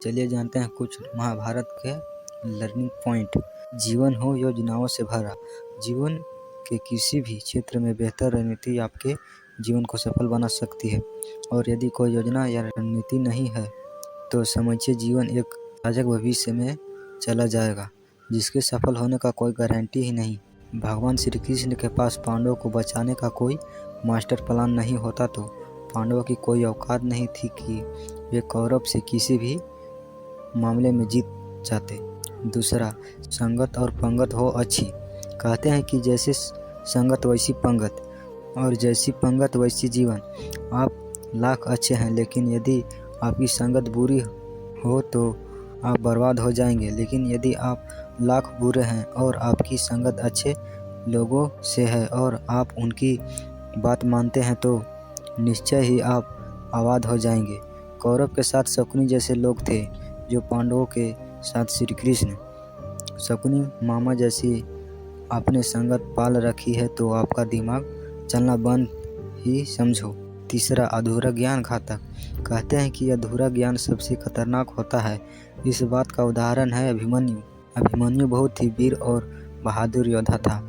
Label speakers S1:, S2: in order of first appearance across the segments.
S1: चलिए जानते हैं कुछ महाभारत के लर्निंग पॉइंट। जीवन हो योजनाओं से भरा। जीवन के किसी भी क्षेत्र में बेहतर रणनीति आपके जीवन को सफल बना सकती है, और यदि कोई योजना या रणनीति नहीं है तो समझिए जीवन एक अराजक भविष्य में चला जाएगा, जिसके सफल होने का कोई गारंटी ही नहीं। भगवान श्री कृष्ण के पास पांडवों को बचाने का कोई मास्टर प्लान नहीं होता तो पांडवों की कोई औकात नहीं थी कि वे कौरव से किसी भी मामले में जीत जाते। दूसरा, संगत और पंगत हो अच्छी। कहते हैं कि जैसे संगत वैसी पंगत, और जैसी पंगत वैसी जीवन। आप लाख अच्छे हैं, लेकिन यदि आपकी संगत बुरी हो तो आप बर्बाद हो जाएंगे। लेकिन यदि आप लाख बुरे हैं और आपकी संगत अच्छे लोगों से है और आप उनकी बात मानते हैं तो निश्चय ही आप आबाद हो जाएंगे। कौरव के साथ शकुनी जैसे लोग थे, जो पांडवों के साथ श्री कृष्ण। शकुनी मामा जैसी आपने संगत पाल रखी है तो आपका दिमाग चलना बंद ही समझो। तीसरा, अधूरा ज्ञान घातक। कहते हैं कि अधूरा ज्ञान सबसे खतरनाक होता है। इस बात का उदाहरण है अभिमन्यु। अभिमन्यु बहुत ही वीर और बहादुर योद्धा था,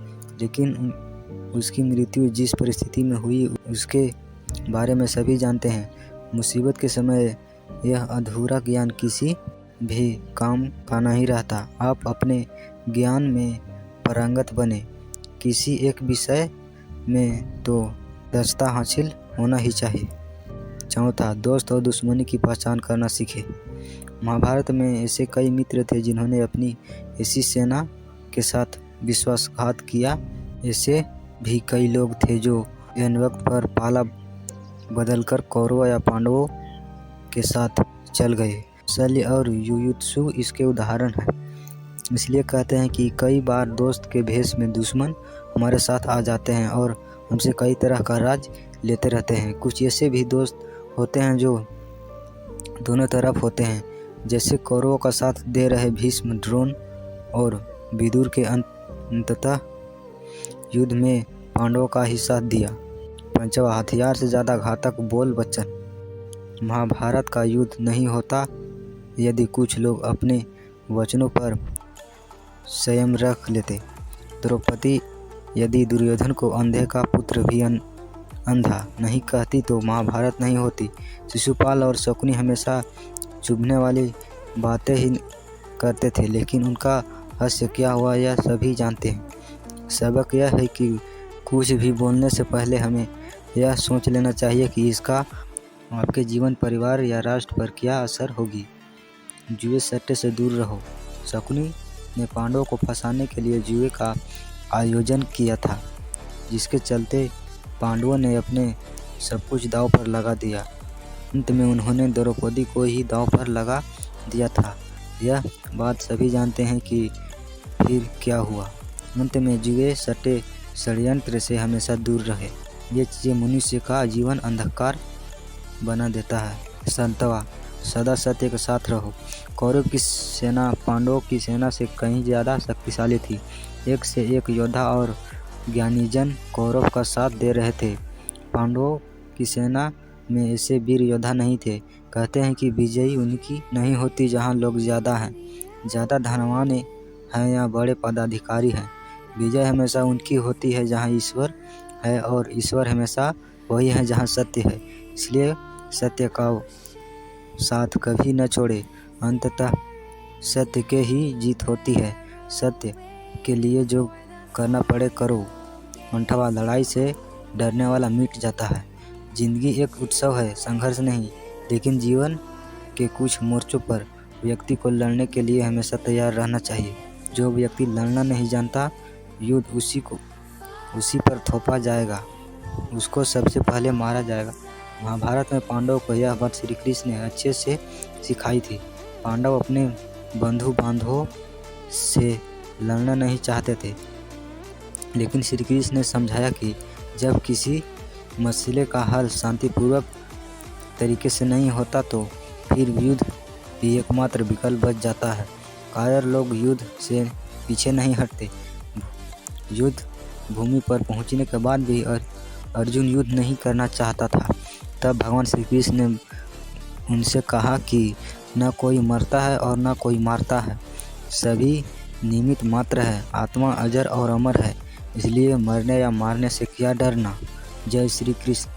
S1: लेकिन उसकी मृत्यु जिस परिस्थिति में हुई उसके बारे में सभी जानते हैं। मुसीबत के समय यह अधूरा ज्ञान किसी भी काम का नहीं रहता। आप अपने ज्ञान में पारंगत बने किसी एक विषय में तो दक्षता हासिल होना ही चाहिए। चौथा, दोस्त और दुश्मनी की पहचान करना सीखे। महाभारत में ऐसे कई मित्र थे जिन्होंने अपनी ऐसी सेना के साथ विश्वासघात किया। ऐसे भी कई लोग थे जो एन वक्त पर पाला बदलकर कौरवों या पांडवों के साथ चल गए। शल्य और युयुत्सु इसके उदाहरण हैं। इसलिए कहते हैं कि कई बार दोस्त के भेष में दुश्मन हमारे साथ आ जाते हैं और हमसे कई तरह का राज लेते रहते हैं। कुछ ऐसे भी दोस्त होते हैं जो दोनों तरफ होते हैं, जैसे कौरवों का साथ दे रहे भीष्म, द्रोण और विदुर के अंततः युद्ध में पांडवों का ही साथ दिया। पंचवा, हथियार से ज़्यादा घातक बोल वचन। महाभारत का युद्ध नहीं होता यदि कुछ लोग अपने वचनों पर संयम रख लेते। द्रौपदी यदि दुर्योधन को अंधे का पुत्र भी अंधा नहीं कहती तो महाभारत नहीं होती। शिशुपाल और शकुनी हमेशा चुभने वाली बातें ही करते थे, लेकिन उनका हास्य क्या हुआ यह सभी जानते हैं। सबक यह है कि कुछ भी बोलने से पहले हमें यह सोच लेना चाहिए कि इसका आपके जीवन, परिवार या राष्ट्र पर क्या असर होगी। जुए सट्टे से दूर रहो। शकुनी ने पांडवों को फंसाने के लिए जुए का आयोजन किया था, जिसके चलते पांडवों ने अपने सब कुछ दांव पर लगा दिया। अंत में उन्होंने द्रौपदी को ही दांव पर लगा दिया था। यह बात सभी जानते हैं कि फिर क्या हुआ। अंत में जुए सट्टे षड्यंत्र से हमेशा दूर रहे। ये चीज़ें मनुष्य का जीवन अंधकार बना देता है। संतवा, सदा सत्य के साथ रहो। कौरव की सेना पांडवों की सेना से कहीं ज़्यादा शक्तिशाली थी। एक से एक योद्धा और ज्ञानीजन कौरव का साथ दे रहे थे। पांडवों की सेना में ऐसे वीर योद्धा नहीं थे। कहते हैं कि विजयी उनकी नहीं होती जहां लोग ज़्यादा हैं, ज़्यादा धनवान हैं या बड़े पदाधिकारी हैं। विजय हमेशा उनकी होती है जहां ईश्वर है, और ईश्वर हमेशा वही है जहां सत्य है। इसलिए सत्य का साथ कभी न छोड़े। अंततः सत्य के ही जीत होती है। सत्य के लिए जो करना पड़े करो। 8वां, लड़ाई से डरने वाला मिट जाता है। जिंदगी एक उत्सव है, संघर्ष नहीं। लेकिन जीवन के कुछ मोर्चों पर व्यक्ति को लड़ने के लिए हमेशा तैयार रहना चाहिए। जो व्यक्ति लड़ना नहीं जानता, युद्ध उसी पर थोपा जाएगा, उसको सबसे पहले मारा जाएगा। महाभारत में पांडवों को यह बात श्री कृष्ण ने अच्छे से सिखाई थी। पांडव अपने बंधु बांधवों से लड़ना नहीं चाहते थे, लेकिन श्री कृष्ण ने समझाया कि जब किसी मसले का हल शांतिपूर्वक तरीके से नहीं होता तो फिर युद्ध भी एकमात्र विकल्प बच जाता है। कायर लोग युद्ध से पीछे नहीं हटते। युद्ध भूमि पर पहुंचने के बाद भी अर्जुन युद्ध नहीं करना चाहता था। तब भगवान श्री कृष्ण ने उनसे कहा कि न कोई मरता है और न कोई मारता है, सभी निमित्त मात्र है। आत्मा अजर और अमर है, इसलिए मरने या मारने से क्या डरना। जय श्री कृष्ण।